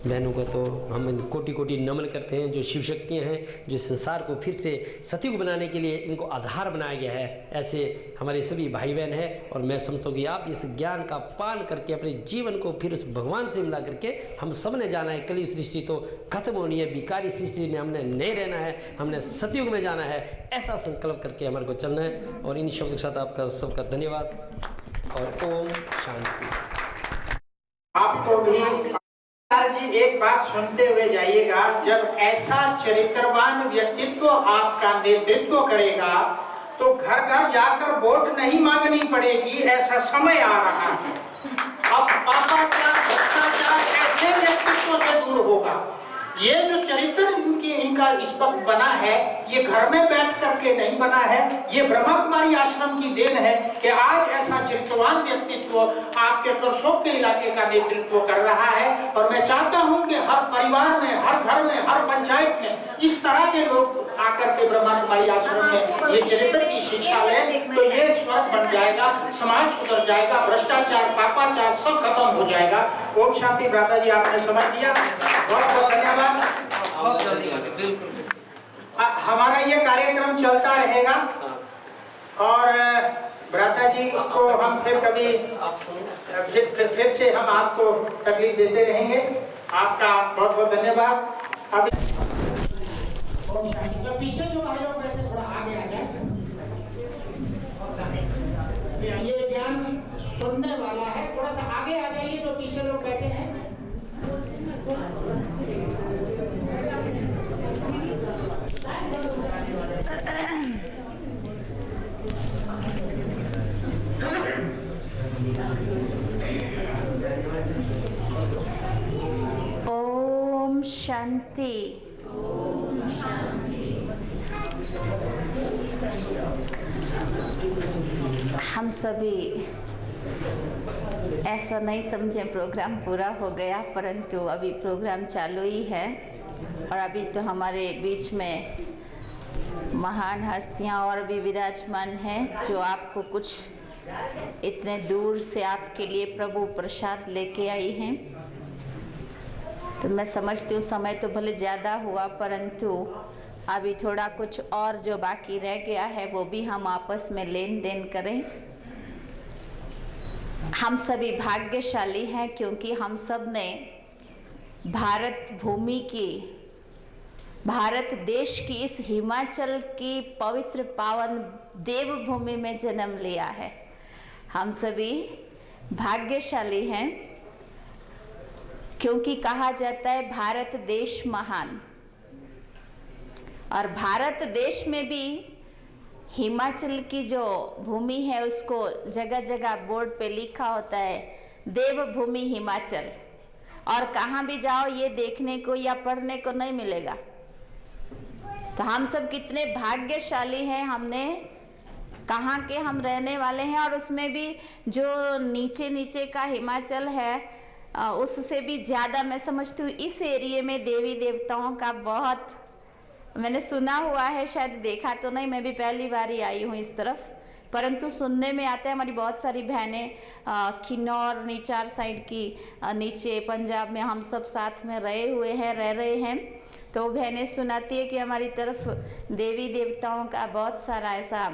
बहनों का तो हम कोटि कोटि नमन करते हैं, जो शिव शक्तियाँ हैं, जो संसार को फिर से सतयुग बनाने के लिए इनको आधार बनाया गया है, ऐसे हमारे सभी भाई बहन हैं। और मैं समझता हूँ कि आप इस ज्ञान का पान करके अपने जीवन को फिर उस भगवान से मिला करके हम सब ने जाना है। कली सृष्टि तो खत्म होनी है, बिकारी सृष्टि में हमने नहीं रहना है, हमने सतयुग में जाना है, ऐसा संकल्प करके हमारे को चलना है। और इन शब्दों के साथ आपका सबका धन्यवाद और ओम शांति। आपको भी जी एक बात सुनते हुए जाइएगा, जब ऐसा चरित्रवान व्यक्तित्व आपका नेतृत्व करेगा तो घर घर जाकर वोट नहीं मांगनी पड़ेगी, ऐसा समय आ रहा है। अब पापाचार भ्रष्टाचार ऐसे व्यक्तित्व से दूर होगा। ये जो चरित्र इनका इस वक्त बना है, ये घर में बैठ करके नहीं बना है, ये ब्रह्मा कुमारी आश्रम की देन है कि आज ऐसा चरित्रवान व्यक्तित्व आपके करसोग के इलाके का नेतृत्व कर रहा है। और मैं चाहता हूं कि हर परिवार में, हर घर में, हर पंचायत में इस तरह के लोग आकर के ब्रह्मा कुमारी आश्रम में ये चरित्र की शिक्षा लें, तो ये स्वर्ग बन जाएगा, समाज सुधर जाएगा, भ्रष्टाचार पापाचार सब खत्म हो जाएगा। ओम शांति। भ्राता जी आपने समय दिया, बहुत बहुत धन्यवाद। हमारा ये कार्यक्रम चलता रहेगा और भ्राता जी को हम फिर कभी फिर से हम आपको तकलीफ देते रहेंगे। आपका बहुत बहुत धन्यवाद। अभी पीछे जो भाई लोग बैठे थोड़ा आगे आ जाए, ये ज्ञान सुनने वाला है, थोड़ा सा आगे आ जाइए जो पीछे लोग बैठे हैं। ओम शांति। हम सभी ऐसा नहीं समझे प्रोग्राम पूरा हो गया, परंतु अभी प्रोग्राम चालू ही है और अभी तो हमारे बीच में महान हस्तियां और भी विराजमान हैं जो आपको कुछ इतने दूर से आपके लिए प्रभु प्रसाद लेके आई हैं। तो मैं समझती हूँ समय तो भले ज़्यादा हुआ, परंतु अभी थोड़ा कुछ और जो बाकी रह गया है वो भी हम आपस में लेन देन करें। हम सभी भाग्यशाली हैं क्योंकि हम सब ने भारत भूमि की, भारत देश की इस हिमाचल की पवित्र पावन देवभूमि में जन्म लिया है। हम सभी भाग्यशाली हैं क्योंकि कहा जाता है भारत देश महान, और भारत देश में भी हिमाचल की जो भूमि है उसको जगह जगह बोर्ड पे लिखा होता है देवभूमि हिमाचल, और कहाँ भी जाओ ये देखने को या पढ़ने को नहीं मिलेगा। तो हम सब कितने भाग्यशाली हैं, हमने कहाँ के हम रहने वाले हैं, और उसमें भी जो नीचे नीचे का हिमाचल है उससे भी ज़्यादा मैं समझती हूँ इस एरिया में देवी देवताओं का बहुत मैंने सुना हुआ है, शायद देखा तो नहीं, मैं भी पहली बार ही आई हूँ इस तरफ, परंतु सुनने में आता है। हमारी बहुत सारी बहनें किन्नौर नीचार साइड की नीचे पंजाब में हम सब साथ में रह रहे हैं, तो बहनें सुनाती है कि हमारी तरफ देवी देवताओं का बहुत सारा ऐसा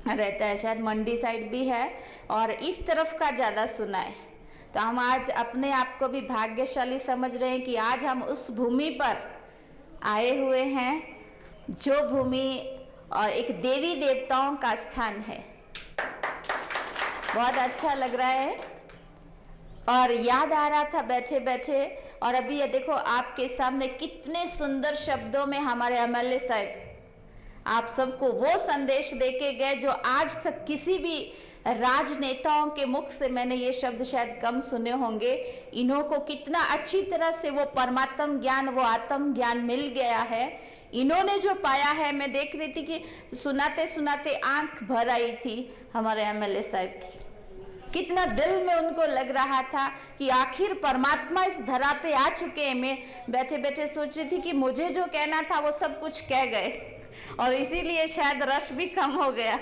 रहता है, शायद मंडी साइड भी है और इस तरफ का ज़्यादा सुना है। तो हम आज अपने आप को भी भाग्यशाली समझ रहे हैं कि आज हम उस भूमि पर आए हुए हैं जो भूमि एक देवी देवताओं का स्थान है। बहुत अच्छा लग रहा है और याद आ रहा था बैठे बैठे, और अभी ये देखो आपके सामने कितने सुंदर शब्दों में हमारे एमएलए साहब आप सबको वो संदेश देके गए जो आज तक किसी भी राजनेताओं के मुख से मैंने ये शब्द शायद कम सुने होंगे। इन्हों को कितना अच्छी तरह से वो परमात्म ज्ञान, वो आत्म ज्ञान मिल गया है। इन्होंने जो पाया है, मैं देख रही थी कि सुनाते सुनाते आंख भर आई थी हमारे एमएलए साहब की। कितना दिल में उनको लग रहा था कि आखिर परमात्मा इस धरा पे आ चुके हैं। मैं बैठे बैठे सोच रही थी कि मुझे जो कहना था वो सब कुछ कह गए, और इसीलिए शायद रश भी कम हो गया,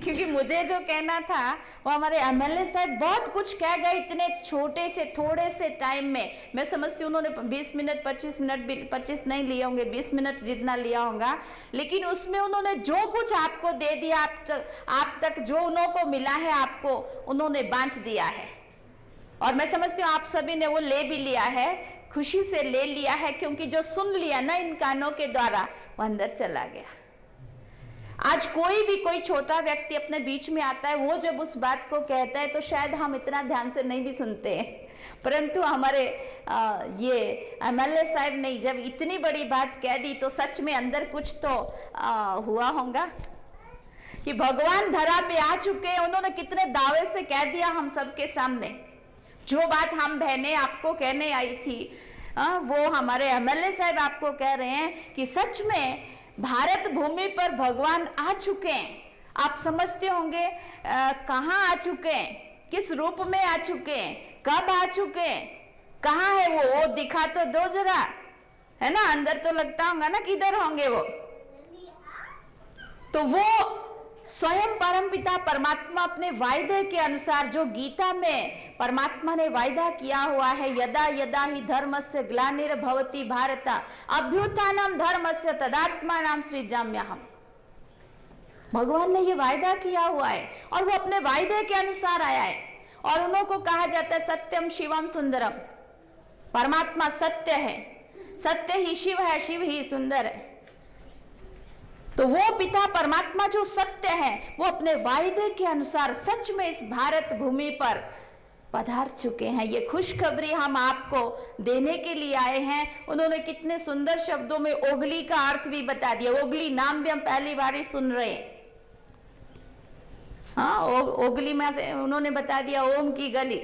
क्योंकि मुझे जो कहना था वो हमारे एमएलए साहब बहुत कुछ कह गए इतने छोटे से थोड़े से टाइम में। मैं समझती हूँ उन्होंने 20 मिनट 25 मिनट 25 नहीं लिए होंगे, 20 मिनट जितना लिया होगा, लेकिन उसमें उन्होंने जो कुछ आपको दे दिया, आप तक जो उनको मिला है आपको उन्होंने बांट दिया है। और मैं समझती हूँ आप सभी ने वो ले भी लिया है, खुशी से ले लिया है, क्योंकि जो सुन लिया ना इन कानों के द्वारा वो अंदर चला गया। आज कोई छोटा व्यक्ति अपने बीच में आता है, वो जब उस बात को कहता है तो शायद हम इतना ध्यान से नहीं भी सुनते हैं, परंतु हमारे ये एमएलए साहब ने जब इतनी बड़ी बात कह दी तो सच में अंदर कुछ तो हुआ होगा कि भगवान धरा पे आ चुके हैं। उन्होंने कितने दावे से कह दिया हम सबके सामने। जो बात हम बहनें आपको कहने आई थी वो हमारे एमएलए साहब आपको कह रहे हैं कि सच में भारत भूमि पर भगवान आ चुके हैं। आप समझते होंगे कहाँ आ चुके हैं, किस रूप में आ चुके हैं, कब आ चुके हैं, कहाँ है वो दिखा तो दो जरा, है ना। अंदर तो लगता होगा ना किधर होंगे वो। तो वो स्वयं परमपिता परमात्मा अपने वायदे के अनुसार, जो गीता में परमात्मा ने वायदा किया हुआ है, यदा यदा ही धर्मस्य ग्लानिर्भवति भारत अभ्युत्थानम धर्मस्य तदात्मानं सृजाम्यहम्। भगवान ने ये वायदा किया हुआ है और वो अपने वायदे के अनुसार आया है। और उन्हों को कहा जाता है सत्यम शिवम सुंदरम। परमात्मा सत्य है, सत्य ही शिव है, शिव ही सुंदर है। तो वो पिता परमात्मा जो सत्य है वो अपने वायदे के अनुसार सच में इस भारत भूमि पर पधार चुके हैं। ये खुशखबरी हम आपको देने के लिए आए हैं। उन्होंने कितने सुंदर शब्दों में ओगली का अर्थ भी बता दिया। ओगली नाम भी हम पहली बार ही सुन रहे हैं। हाँ, ओगली में से उन्होंने बता दिया ओम की गली।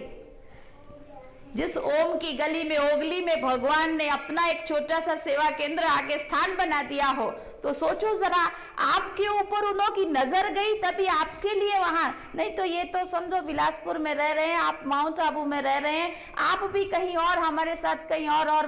जिस ओम की गली में, ओगली में भगवान ने अपना एक छोटा सा सेवा केंद्र आगे स्थान बना दिया हो, तो सोचो जरा, आपके ऊपर उन्हों की नजर गई तभी आपके लिए वहां, नहीं तो ये तो समझो बिलासपुर में रह रहे हैं, आप माउंट आबू में रह रहे हैं, आप भी कहीं और हमारे साथ कहीं और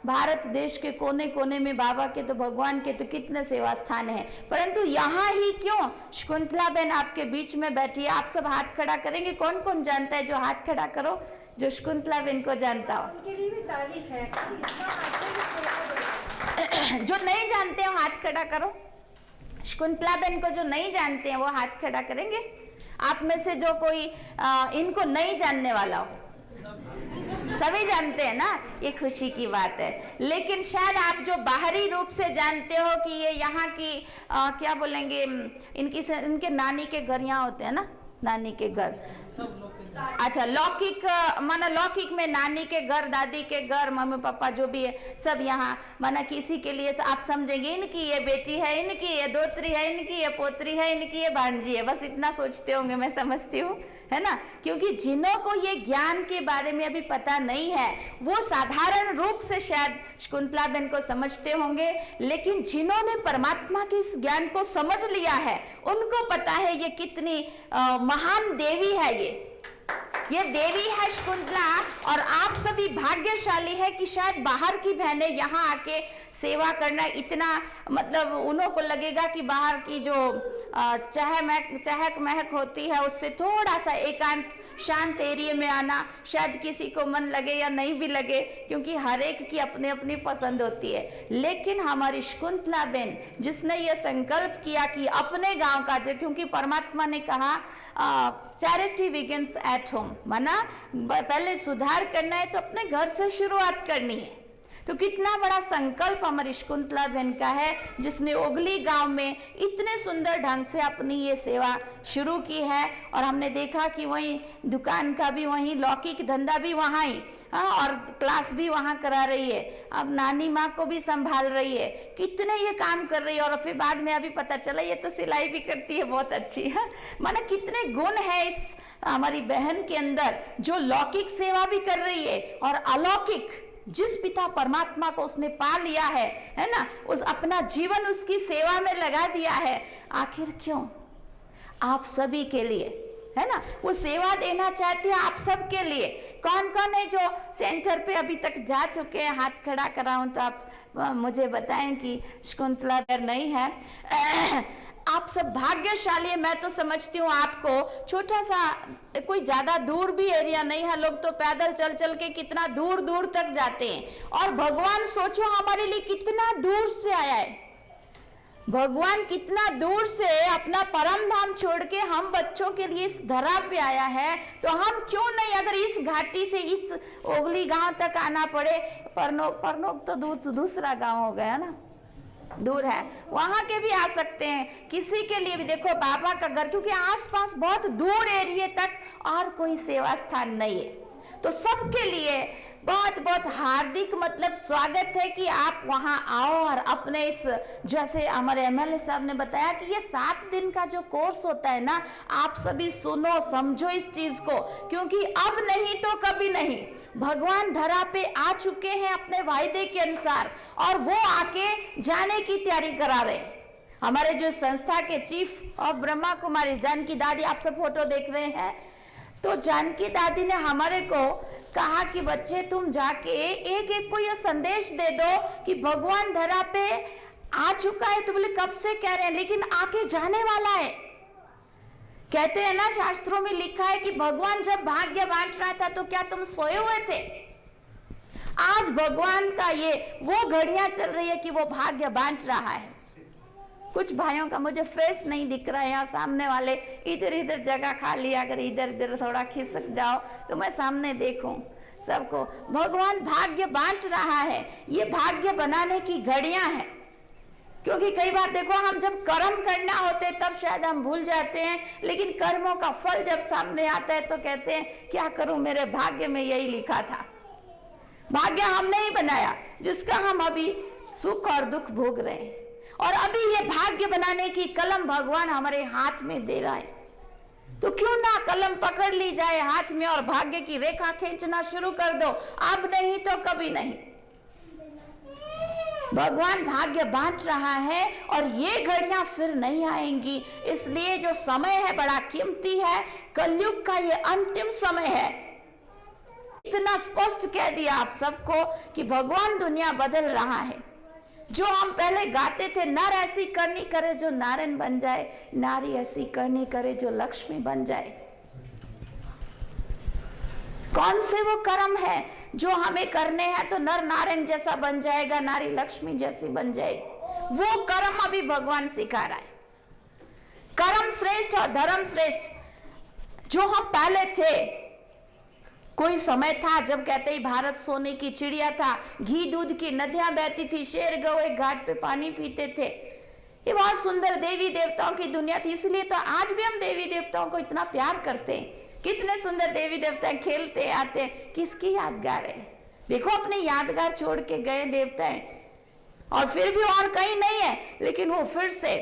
भारत देश के कोने कोने में बाबा के तो भगवान के तो कितने सेवा स्थान है, परंतु यहाँ ही क्यों शकुंतला बहन आपके बीच में बैठी है। आप सब हाथ खड़ा करेंगे, कौन कौन जानता है, जो हाथ खड़ा करो जो शकुंतला बहन को जानता हो। उनके लिए भी तारीफ है। जो नहीं जानते हो हाथ खड़ा करो। शकुंतला बहन को जो नहीं जानते हैं वो हाथ खड़ा करेंगे। आप में से जो कोई इनको नहीं जानने वाला हो, सभी जानते हैं ना, ये खुशी की बात है। लेकिन शायद आप जो बाहरी रूप से जानते हो कि ये यहाँ की क्या बोलेंगे, इनके नानी के घर यहाँ होते हैं ना, नानी के घर, अच्छा लौकिक, माना लौकिक में नानी के घर, दादी के घर, मम्मी पापा जो भी है सब यहाँ, माना किसी के लिए आप समझेंगे इनकी ये बेटी है, इनकी ये दोतरी है, इनकी ये पोतरी है, इनकी ये भांजी है, बस इतना सोचते होंगे, मैं समझती हूँ, है ना। क्योंकि जिन्हों को ये ज्ञान के बारे में अभी पता नहीं है वो साधारण रूप से शायद शकुंतला बहन को समझते होंगे, लेकिन जिन्होंने परमात्मा के इस ज्ञान को समझ लिया है उनको पता है ये कितनी महान देवी है। ये देवी है शकुंतला, और आप सभी भाग्यशाली है कि शायद बाहर की बहनें यहाँ आके सेवा करना इतना, मतलब उन्हों को लगेगा कि बाहर की जो चहक महक होती है उससे थोड़ा सा एकांत शांत एरिया में आना शायद किसी को मन लगे या नहीं भी लगे, क्योंकि हर एक की अपनी अपनी पसंद होती है। लेकिन हमारी शकुंतला बहन जिसने ये संकल्प किया कि अपने गांव का, क्योंकि परमात्मा ने कहा चैरिटी बिगिंस एट होम, माना पहले सुधार करना है तो अपने घर से शुरुआत करनी है। तो कितना बड़ा संकल्प हमारी शकुंतला बहन का है, जिसने ओगली गांव में इतने सुंदर ढंग से अपनी ये सेवा शुरू की है। और हमने देखा कि वहीं दुकान का भी वहीं, लौकिक धंधा भी वहाँ ही, और क्लास भी वहाँ करा रही है, अब नानी माँ को भी संभाल रही है, कितने ये काम कर रही है। और फिर बाद में अभी पता चला ये तो सिलाई भी करती है, बहुत अच्छी है। माना कितने गुण है इस हमारी बहन के अंदर, जो लौकिक सेवा भी कर रही है और अलौकिक, जिस पिता परमात्मा को उसने पा लिया है ना, उस अपना जीवन उसकी सेवा में लगा दिया है। आखिर क्यों? आप सभी के लिए, है ना, वो सेवा देना चाहती है आप सबके लिए। कौन कौन है जो सेंटर पे अभी तक जा चुके हैं? हाथ खड़ा कराऊं तो आप मुझे बताएं कि शकुंतला नहीं है। आप सब भाग्यशाली है। मैं तो समझती हूँ आपको छोटा सा, कोई ज्यादा दूर भी एरिया नहीं है, लोग तो पैदल चल चल के कितना दूर दूर तक जाते हैं, और भगवान सोचो हमारे लिए कितना दूर से आया है। भगवान कितना दूर से अपना परम धाम छोड़ के हम बच्चों के लिए इस धरा पे आया है, तो हम क्यों नहीं, अगर इस घाटी से इस ओगली गांव तक आना पड़े, परनोक तो दूसरा गांव हो गया ना, दूर है, वहां के भी आ सकते हैं। किसी के लिए भी देखो बाबा का घर, क्योंकि आसपास बहुत दूर एरिया तक और कोई सेवा स्थान नहीं है, तो सबके लिए बहुत बहुत हार्दिक मतलब स्वागत है कि आप वहां आओ और अपने इस, जैसे हमारे एमएलए साहब ने बताया कि ये 7 दिन का जो कोर्स होता है ना, आप सभी सुनो समझो इस चीज को, क्योंकि अब नहीं तो कभी नहीं, भगवान धरा पे आ चुके हैं अपने वायदे के अनुसार, और वो आके जाने की तैयारी करा रहे हैं। हमारे जो संस्था के चीफ ऑफ ब्रह्मा कुमारी जानकी दादी, आप सब फोटो देख रहे हैं, तो जानकी दादी ने हमारे को कहा कि बच्चे तुम जाके एक एक को यह संदेश दे दो कि भगवान धरा पे आ चुका है। तो बोले कब से कह रहे हैं, लेकिन आके जाने वाला है। कहते हैं ना, शास्त्रों में लिखा है कि भगवान जब भाग्य बांट रहा था तो क्या तुम सोए हुए थे? आज भगवान का ये वो घड़ियां चल रही है कि वो भाग्य बांट रहा है। कुछ भाइयों का मुझे फेस नहीं दिख रहा है, यहाँ सामने वाले इधर इधर जगह खाली, अगर इधर इधर थोड़ा खिसक जाओ तो मैं सामने देखूं सबको। भगवान भाग्य बांट रहा है, ये भाग्य बनाने की घड़ियां हैं। क्योंकि कई बार देखो, हम जब कर्म करना होते तब शायद हम भूल जाते हैं, लेकिन कर्मों का फल जब सामने आता है तो कहते हैं क्या करूं, मेरे भाग्य में यही लिखा था। भाग्य हमने ही बनाया, जिसका हम अभी सुख और दुख भोग रहे हैं, और अभी ये भाग्य बनाने की कलम भगवान हमारे हाथ में दे रहा है। तो क्यों ना कलम पकड़ ली जाए हाथ में और भाग्य की रेखा खींचना शुरू कर दो। अब नहीं तो कभी नहीं। भगवान भाग्य बांट रहा है और ये घड़ियां फिर नहीं आएंगी। इसलिए जो समय है बड़ा कीमती है। कलयुग का ये अंतिम समय है। इतना स्पष्ट कह दिया आप सबको कि भगवान दुनिया बदल रहा है। जो हम पहले गाते थे, नर ऐसी करनी करे जो नारायण बन जाए, नारी ऐसी करनी करे जो लक्ष्मी बन जाए। कौन से वो कर्म है जो हमें करने हैं तो नर नारायण जैसा बन जाएगा, नारी लक्ष्मी जैसी बन जाएगी। वो कर्म अभी भगवान सिखा रहा है। कर्म श्रेष्ठ और धर्म श्रेष्ठ। जो हम पहले थे, कोई समय था जब कहते ही भारत सोने की चिड़िया था, घी दूध की नदियां बहती थी, शेर गौए घाट पे पानी पीते थे। ये बहुत सुंदर देवी देवताओं की दुनिया थी। इसलिए तो आज भी हम देवी देवताओं को इतना प्यार करते हैं। कितने सुंदर देवी देवता खेलते आते हैं। किसकी यादगार है? देखो अपनी यादगार छोड़ के गए देवता और फिर भी और कहीं नहीं है, लेकिन वो फिर से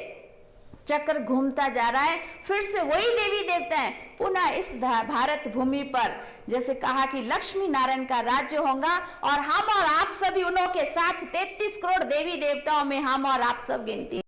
चक्र घूमता जा रहा है। फिर से वही देवी देवता है पुनः इस भारत भूमि पर। जैसे कहा कि लक्ष्मी नारायण का राज्य होगा और हम और आप सभी उन्हों के साथ 33 करोड़ देवी देवताओं में हम और आप सब गिनती